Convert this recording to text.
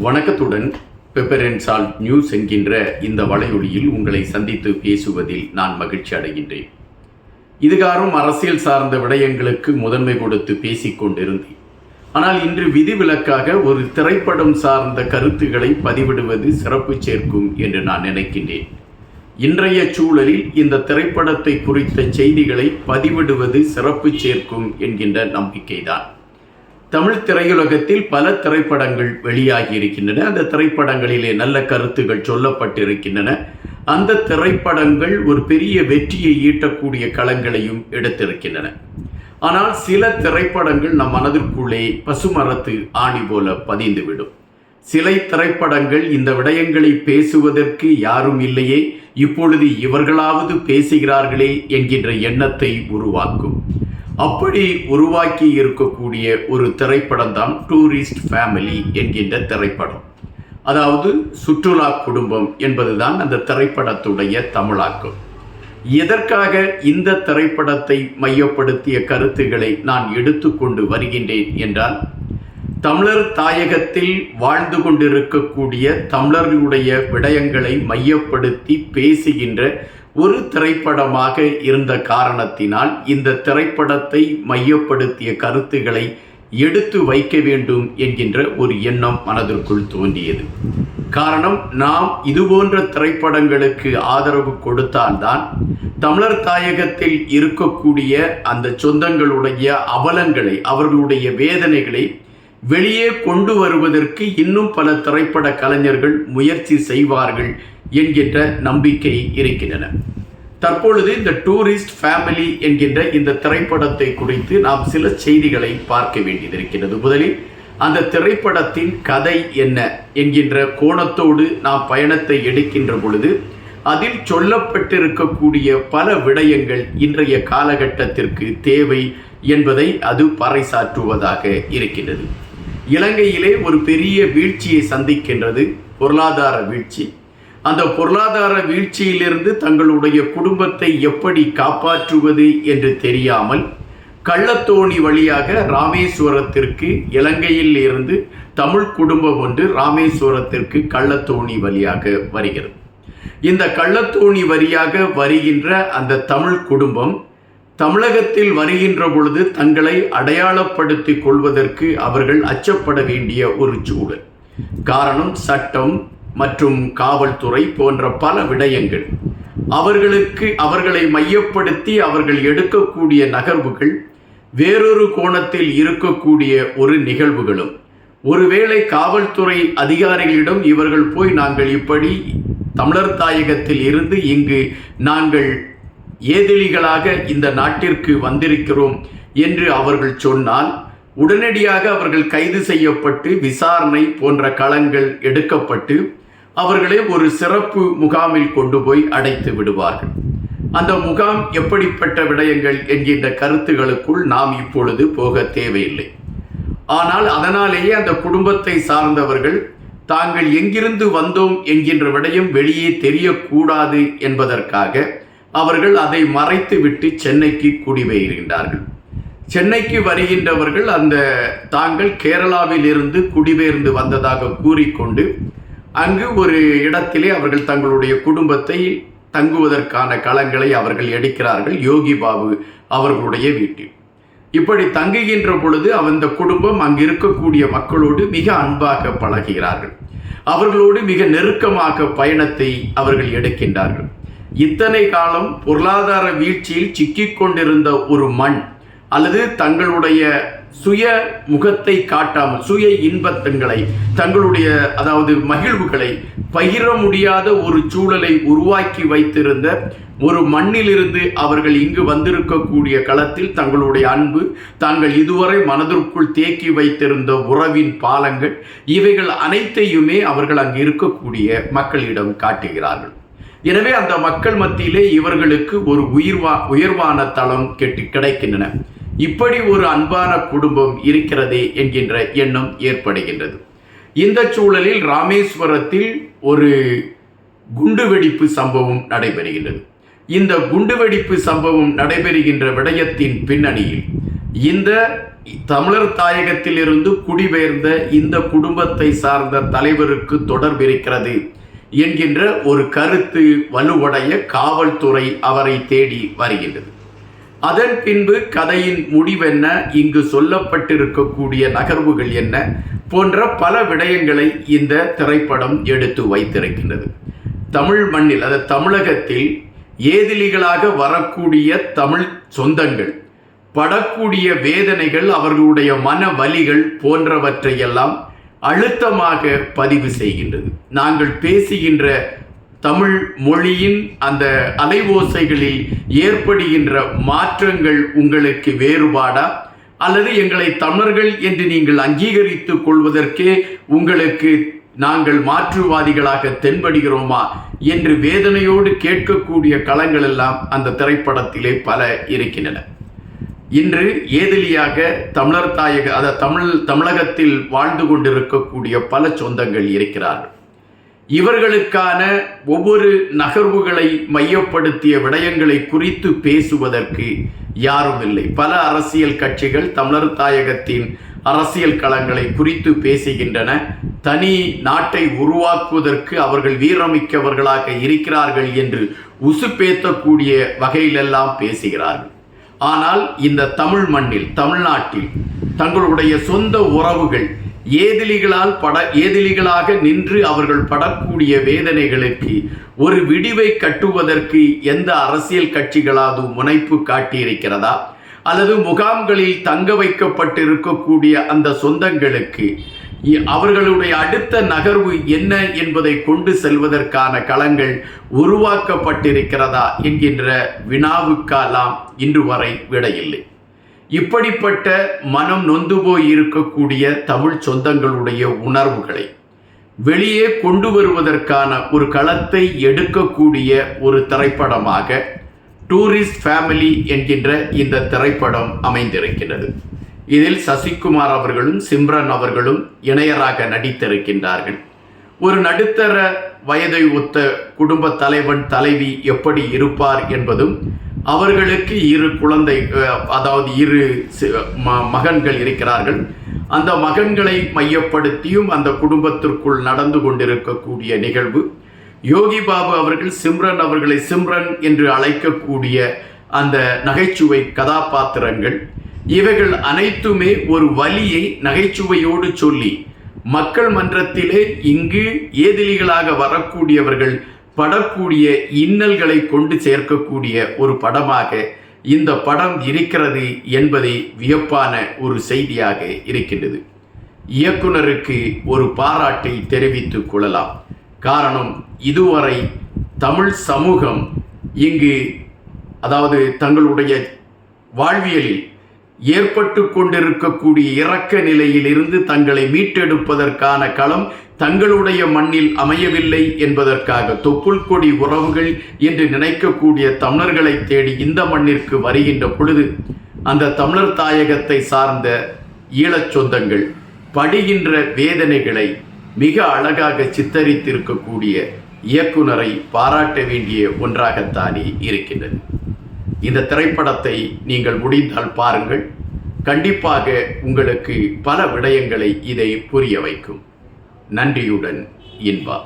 வணக்கத்துடன் pepper and salt news என்கின்ற இந்த வலையொலியில் உங்களை சந்தித்து பேசுவதில் நான் மகிழ்ச்சி அடைகின்றேன். இதுகாரும் அரசியல் சார்ந்த விடயங்களுக்கு முதன்மை கொடுத்து பேசிக்கொண்டிருந்தேன். ஆனால் இன்று விதிவிலக்காக ஒரு திரைப்படம் சார்ந்த கருத்துக்களை பதிவிடுவது சிறப்பு சேர்க்கும் என்று நான் நினைக்கின்றேன். இன்றைய சூழலில் இந்த திரைப்படத்தை குறித்த செய்திகளை பதிவிடுவது சிறப்பு சேர்க்கும் என்கின்ற நம்பிக்கைதான். தமிழ் திரையுலகத்தில் பல திரைப்படங்கள் வெளியாகி இருக்கின்றன. அந்த திரைப்படங்களிலே நல்ல கருத்துகள் சொல்லப்பட்டிருக்கின்றன. அந்த திரைப்படங்கள் ஒரு பெரிய வெற்றியை ஈட்டக்கூடிய களங்களையும் எடுத்திருக்கின்றன. ஆனால் சில திரைப்படங்கள் நம் மனதிற்குள்ளே பசுமரத்து ஆணி போல பதிந்துவிடும். சில திரைப்படங்கள் இந்த விடயங்களை பேசுவதற்கு யாரும் இல்லையே, இப்பொழுது இவர்களாவது பேசுகிறார்களே என்கின்ற எண்ணத்தை உருவாக்கும். அப்படி உருவாக்கி இருக்கக்கூடிய ஒரு திரைப்படம் தான் டூரிஸ்ட் ஃபேமிலி என்கின்ற திரைப்படம். அதாவது சுற்றுலா குடும்பம் என்பதுதான் அந்த திரைப்படத்துடைய தமிழாக்கம். எதற்காக இந்த திரைப்படத்தை மையப்படுத்திய கருத்துக்களை நான் எடுத்துக்கொண்டு வருகின்றேன் என்றால், தமிழர் தாயகத்தில் வாழ்ந்து கொண்டிருக்கக்கூடிய தமிழர்களுடைய விடயங்களை மையப்படுத்தி பேசுகின்ற ஒரு திரைப்படமாக இருந்த காரணத்தினால் இந்த திரைப்படத்தை மையப்படுத்திய கருத்துக்களை எடுத்து வைக்க வேண்டும் என்கின்ற ஒரு எண்ணம் மனதிற்குள் தோன்றியது. காரணம், நாம் இதுபோன்ற திரைப்படங்களுக்கு ஆதரவு கொடுத்தால்தான் தமிழர் தாயகத்தில் இருக்கக்கூடிய அந்த சொந்தங்களுடைய அவலங்களை, அவர்களுடைய வேதனைகளை வெளியே கொண்டு வருவதற்கு இன்னும் பல திரைப்பட கலைஞர்கள் முயற்சி செய்வார்கள் என்கின்ற நம்பிக்கை இருக்கின்றன. தற்பொழுது இந்த டூரிஸ்ட் ஃபேமிலி என்கின்ற இந்த திரைப்படத்தை குறித்து நாம் சில செய்திகளை பார்க்க வேண்டியதிருக்கிறது. முதலில் அந்த திரைப்படத்தின் கதை என்ன என்கின்ற கோணத்தோடு நாம் பயணத்தை எடுக்கின்ற பொழுது அதில் சொல்லப்பட்டிருக்கக்கூடிய பல விடயங்கள் இன்றைய காலகட்டத்திற்கு தேவை என்பதை அது பறைசாற்றுவதாக இருக்கின்றது. இலங்கையிலே ஒரு பெரிய வீழ்ச்சியை சந்திக்கின்றது, பொருளாதார வீழ்ச்சி. அந்த பொருளாதார வீழ்ச்சியிலிருந்து தங்களுடைய குடும்பத்தை எப்படி காப்பாற்றுவது என்று தெரியாமல் கள்ளத்தோணி வழியாக ராமேஸ்வரத்திற்கு, இலங்கையில் இருந்து தமிழ் குடும்பம் ஒன்று ராமேஸ்வரத்திற்கு கள்ளத்தோணி வழியாக வருகிறது. இந்த கள்ளத்தோணி வழியாக வருகின்ற அந்த தமிழ் குடும்பம் தமிழகத்தில் வருகின்ற பொழுது தங்களை அடையாளப்படுத்திக் கொள்வதற்கு அவர்கள் அச்சப்பட வேண்டிய ஒரு சூழல். காரணம், சட்டம் மற்றும் காவல்துறை போன்ற பல விடயங்கள். அவர்களை மையப்படுத்தி அவர்கள் எடுக்கக்கூடிய நகர்வுகள் வேறொரு கோணத்தில் இருக்கக்கூடிய ஒரு நிகழ்வுகளும். ஒருவேளை காவல்துறை அதிகாரிகளிடம் இவர்கள் போய் நாங்கள் இப்படி தமிழர் தாயகத்தில் இருந்து இங்கு நாங்கள் ஏதிலிகளாக இந்த நாட்டிற்கு வந்திருக்கிறோம் என்று அவர்கள் சொன்னால் உடனடியாக அவர்கள் கைது செய்யப்பட்டு விசாரணை போன்ற களங்கள் எடுக்கப்பட்டு அவர்களை ஒரு சிறப்பு முகாமில் கொண்டு போய் அடைத்து விடுவார்கள். அந்த முகாம் எப்படிப்பட்ட விடயங்கள் என்கின்ற கருத்துகளுக்குள் நாம் இப்பொழுது போக தேவையில்லை. ஆனால் அதனாலேயே அந்த குடும்பத்தை சார்ந்தவர்கள் தாங்கள் எங்கிருந்து வந்தோம் என்கின்ற விடயம் வெளியே தெரியக்கூடாது என்பதற்காக அவர்கள் அதை மறைத்துவிட்டு சென்னைக்கு குடிபெயர்கின்றார்கள். சென்னைக்கு வருகின்றவர்கள் அந்த தாங்கள் கேரளாவில் இருந்து குடிபெயர்ந்து வந்ததாக கூறிக்கொண்டு அங்கு ஒரு இடத்திலே அவர்கள் தங்களுடைய குடும்பத்தை தங்குவதற்கான களங்களை அவர்கள் எடுக்கிறார்கள், யோகி பாபு அவர்களுடைய வீட்டில். இப்படி தங்குகின்ற பொழுது அந்த குடும்பம் அங்கு இருக்கக்கூடிய மக்களோடு மிக அன்பாக பழகுகிறார்கள். அவர்களோடு மிக நெருக்கமாக பயணத்தை அவர்கள் எடுக்கின்றார்கள். இத்தனை காலம் பொருளாதார வீழ்ச்சியில் சிக்கிக் கொண்டிருந்த ஒரு மண், அல்லது தங்களுடைய சுய முகத்தை காட்டாமல் சுய இன்பத்தங்களை, தங்களுடைய அதாவது மகிழ்வுகளை பகிர முடியாத ஒரு சூழலை உருவாக்கி வைத்திருந்த ஒரு மண்ணிலிருந்து அவர்கள் இங்கு வந்திருக்கக்கூடிய களத்தில் தங்களுடைய அன்பு, தாங்கள் இதுவரை மனதிற்குள் தேக்கி வைத்திருந்த உறவின் பாலங்கள், இவைகள் அனைத்தையுமே அவர்கள் அங்கு இருக்கக்கூடிய மக்களிடம் காட்டுகிறார்கள். எனவே அந்த மக்கள் மத்தியிலே இவர்களுக்கு ஒரு உயர்வான தளம் கிடைக்கின்றன. இப்படி ஒரு அன்பான குடும்பம் இருக்கிறதே என்கின்ற எண்ணம் ஏற்படுகின்றது. இந்த சூழலில் ராமேஸ்வரத்தில் ஒரு குண்டுவெடிப்பு சம்பவம் நடைபெறுகின்றது. இந்த குண்டுவெடிப்பு சம்பவம் நடைபெறுகின்ற விடயத்தின் பின்னணியில் இந்த தமிழர் தாயகத்திலிருந்து குடிபெயர்ந்த இந்த குடும்பத்தை சார்ந்த தலைவருக்கு தொடர்பு இருக்கிறது என்கின்ற ஒரு கருத்து வலுவடைய காவல்துறை அவரை தேடி வருகின்றது. அதன் பின்பு கதையின் முடிவென்ன, இங்கு சொல்லப்பட்டிருக்கக்கூடிய நகர்வுகள் என்ன போன்ற பல விடயங்களை இந்த திரைப்படம் எடுத்து வைத்திருக்கின்றது. தமிழ் மண்ணில், அதாவது தமிழகத்தில் ஏதிலிகளாக வரக்கூடிய தமிழ் சொந்தங்கள் படக்கூடிய வேதனைகள், அவர்களுடைய மன வலிகள் போன்றவற்றையெல்லாம் அழுத்தமாக பதிவு செய்கின்றது. நாங்கள் பேசுகின்ற தமிழ் மொழியின் அந்த அலைவோசைகளில் ஏற்படுகின்ற மாற்றங்கள் உங்களுக்கு வேறுபாடா, அல்லது எங்களை தமிழர்கள் என்று நீங்கள் அங்கீகரித்துக் கொள்வதற்கே உங்களுக்கு நாங்கள் மாற்றுவாதிகளாக தென்படுகிறோமா என்று வேதனையோடு கேட்கக்கூடிய களங்கள் எல்லாம் அந்த திரைப்படத்திலே பல இருக்கின்றன. இன்று ஏதிலியாக தமிழகத்தில் வாழ்ந்து கொண்டிருக்கக்கூடிய பல சொந்தங்கள் இருக்கிறார்கள். இவர்களுக்கான ஒவ்வொரு நகர்வுகளை மையப்படுத்திய விடயங்களை குறித்து பேசுவதற்கு யாரும் இல்லை. பல அரசியல் கட்சிகள் தமிழர் தாயகத்தின் அரசியல் களங்களை குறித்து பேசுகின்றன. தனி நாட்டை உருவாக்குவதற்கு அவர்கள் வீரமிக்கவர்களாக இருக்கிறார்கள் என்று உசுப்பேத்தக்கூடிய வகையிலெல்லாம் பேசுகிறார்கள். ஆனால் இந்த தமிழ் மண்ணில், தமிழ்நாட்டில் தங்களுடைய சொந்த உறவுகள் ஏதிலிகளாக நின்று அவர்கள் படக்கூடிய வேதனைகளுக்கு ஒரு விடிவை கட்டுவதற்கு எந்த அரசியல் கட்சிகளாவது முனைப்பு காட்டியிருக்கிறதா, அல்லது முகாம்களில் தங்க வைக்கப்பட்டிருக்கக்கூடிய அந்த சொந்தங்களுக்கு அவர்களுடைய அடுத்த நகர்வு என்ன என்பதை கொண்டு செல்வதற்கான களங்கள் உருவாக்கப்பட்டிருக்கிறதா என்கின்ற வினாவுக்கெல்லாம் இன்று வரை விடையில்லை. இப்படிப்பட்ட மனம் நொந்து போய் இருக்கக்கூடிய தமிழ் சொந்தங்களுடைய உணர்வுகளை வெளியே கொண்டு வருவதற்கான ஒரு களத்தை எடுக்கக்கூடிய ஒரு திரைப்படமாக டூரிஸ்ட் ஃபேமிலி என்கின்ற இந்த திரைப்படம் அமைந்திருக்கிறது. இதில் சசிகுமார் அவர்களும் சிம்ரன் அவர்களும் இணையராக நடித்திருக்கின்றார்கள். ஒரு நடுத்தர வயதை ஒத்த குடும்ப தலைவன் தலைவி எப்படி இருப்பார் என்பதும், அவர்களுக்கு இரு மகன்கள் இருக்கிறார்கள். அந்த மகன்களை மையப்படுத்தியும் அந்த குடும்பத்திற்குள் நடந்து கொண்டிருக்கக்கூடிய நிகழ்வு. யோகி பாபு அவர்கள் சிம்ரன் அவர்களை சிம்ரன் என்று அழைக்கக்கூடிய அந்த நகைச்சுவை கதாபாத்திரங்கள், இவைகள் அனைத்துமே ஒரு வலியை நகைச்சுவையோடு சொல்லி மக்கள் மன்றத்திலே இங்கு ஏதிலிகளாக வரக்கூடியவர்கள் படக்கூடிய இன்னல்களை கொண்டு சேர்க்கக்கூடிய ஒரு படமாக இந்த படம் இருக்கிறது என்பதை வியப்பான ஒரு செய்தியாக இருக்கின்றது. இயக்குனருக்கு ஒரு பாராட்டை தெரிவித்துக் கொள்ளலாம். காரணம், இதுவரை தமிழ் சமூகம் இங்கு தங்களுடைய வாழ்வியலில் ஏற்பட்டு கொண்டிருக்கக்கூடிய இரக்க நிலையிலிருந்து தங்களை மீட்டெடுப்பதற்கான களம் தங்களுடைய மண்ணில் அமையவில்லை என்பதற்காக தொப்புள் கொடி உறவுகள் என்று நினைக்கக்கூடிய தமிழர்களை தேடி இந்த மண்ணிற்கு வருகின்ற பொழுது அந்த தமிழர் தாயகத்தை சார்ந்த ஈழச் சொந்தங்கள் படுகின்ற வேதனைகளை மிக அழகாக சித்தரித்திருக்கக்கூடிய இயக்குனரை பாராட்ட வேண்டிய ஒன்றாகத்தானே இருக்கின்றது. இந்த திரைப்படத்தை நீங்கள் முடிந்தால் பாருங்கள். கண்டிப்பாக உங்களுக்கு பல விடயங்களை இதை புரிய வைக்கும். நன்றியுடன் இன்பா.